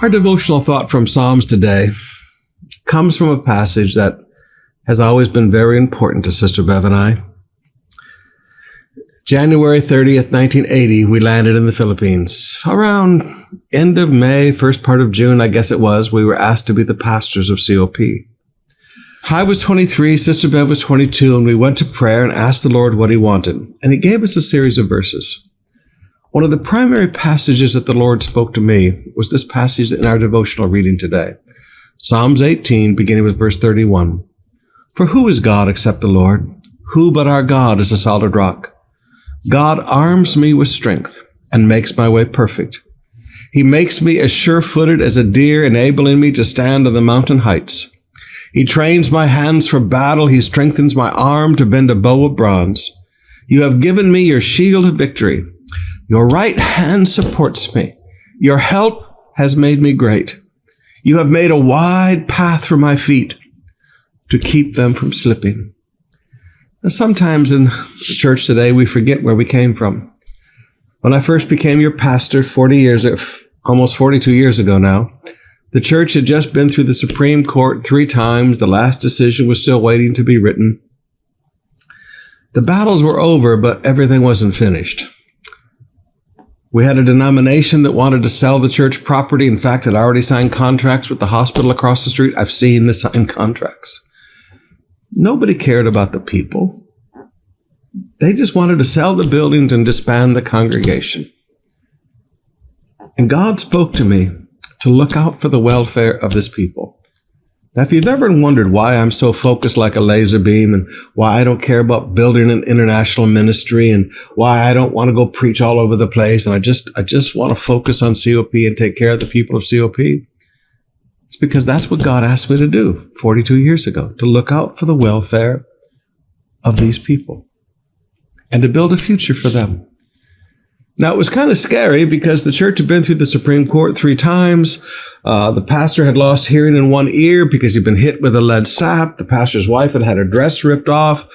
Our devotional thought from Psalms today comes from a passage that has always been very important to Sister Bev and I. January 30th, 1980, we landed in the Philippines. Around end of May, first part of June, I guess it was, we were asked to be the pastors of COP. I was 23, Sister Bev was 22, and we went to prayer and asked the Lord what he wanted. And he gave us a series of verses. One of the primary passages that the Lord spoke to me was this passage in our devotional reading today. Psalms 18, beginning with verse 31. For who is God except the Lord? Who but our God is a solid rock? God arms me with strength and makes my way perfect. He makes me as sure-footed as a deer, enabling me to stand on the mountain heights. He trains my hands for battle. He strengthens my arm to bend a bow of bronze. You have given me your shield of victory. Your right hand supports me. Your help has made me great. You have made a wide path for my feet to keep them from slipping. Now, sometimes in the church today, we forget where we came from. When I first became your pastor almost 42 years ago now, the church had just been through the Supreme Court 3 times. The last decision was still waiting to be written. The battles were over, but everything wasn't finished. We had a denomination that wanted to sell the church property. In fact, had already signed contracts with the hospital across the street. I've seen the signed contracts. Nobody cared about the people. They just wanted to sell the buildings and disband the congregation. And God spoke to me to look out for the welfare of this people. Now, if you've ever wondered why I'm so focused like a laser beam and why I don't care about building an international ministry and why I don't want to go preach all over the place and I just want to focus on COP and take care of the people of COP, it's because that's what God asked me to do 42 years ago, to look out for the welfare of these people and to build a future for them. Now, it was kind of scary because the church had been through the Supreme Court 3 times. The pastor had lost hearing in one ear because he'd been hit with a lead sap. The pastor's wife had had her dress ripped off.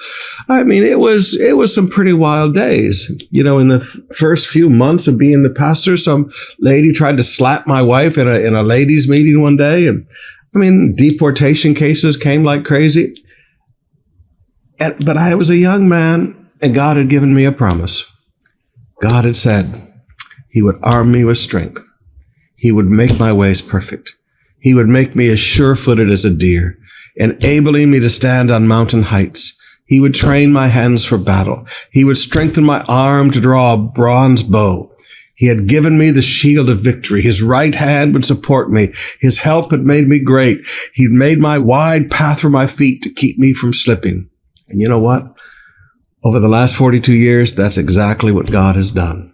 I mean, it was some pretty wild days. You know, in the first few months of being the pastor, some lady tried to slap my wife in a ladies' meeting one day. And I mean, deportation cases came like crazy. But I was a young man and God had given me a promise. God had said he would arm me with strength. He would make my ways perfect. He would make me as sure-footed as a deer, enabling me to stand on mountain heights. He would train my hands for battle. He would strengthen my arm to draw a bronze bow. He had given me the shield of victory. His right hand would support me. His help had made me great. He'd made my wide path for my feet to keep me from slipping. And you know what? Over the last 42 years, that's exactly what God has done.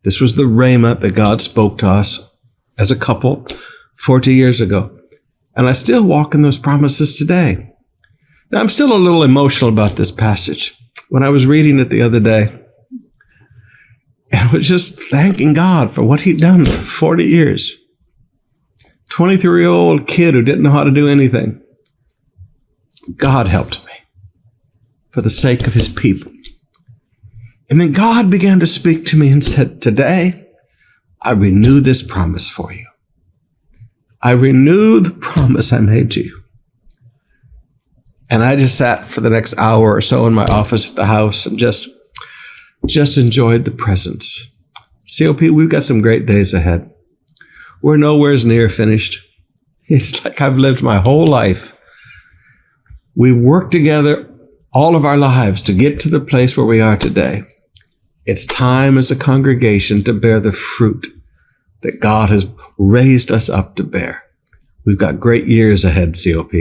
This was the rhema that God spoke to us as a couple 40 years ago. And I still walk in those promises today. Now, I'm still a little emotional about this passage. When I was reading it the other day, and I was just thanking God for what he'd done for 40 years. 23-year-old kid who didn't know how to do anything. God helped me for the sake of his people. And then God began to speak to me and said, today, I renew this promise for you. I renew the promise I made to you. And I just sat for the next hour or so in my office at the house and just enjoyed the presence. COP, we've got some great days ahead. We're nowhere near finished. It's like I've lived my whole life. We worked together all of our lives to get to the place where we are today. It's time as a congregation to bear the fruit that God has raised us up to bear. We've got great years ahead, COP.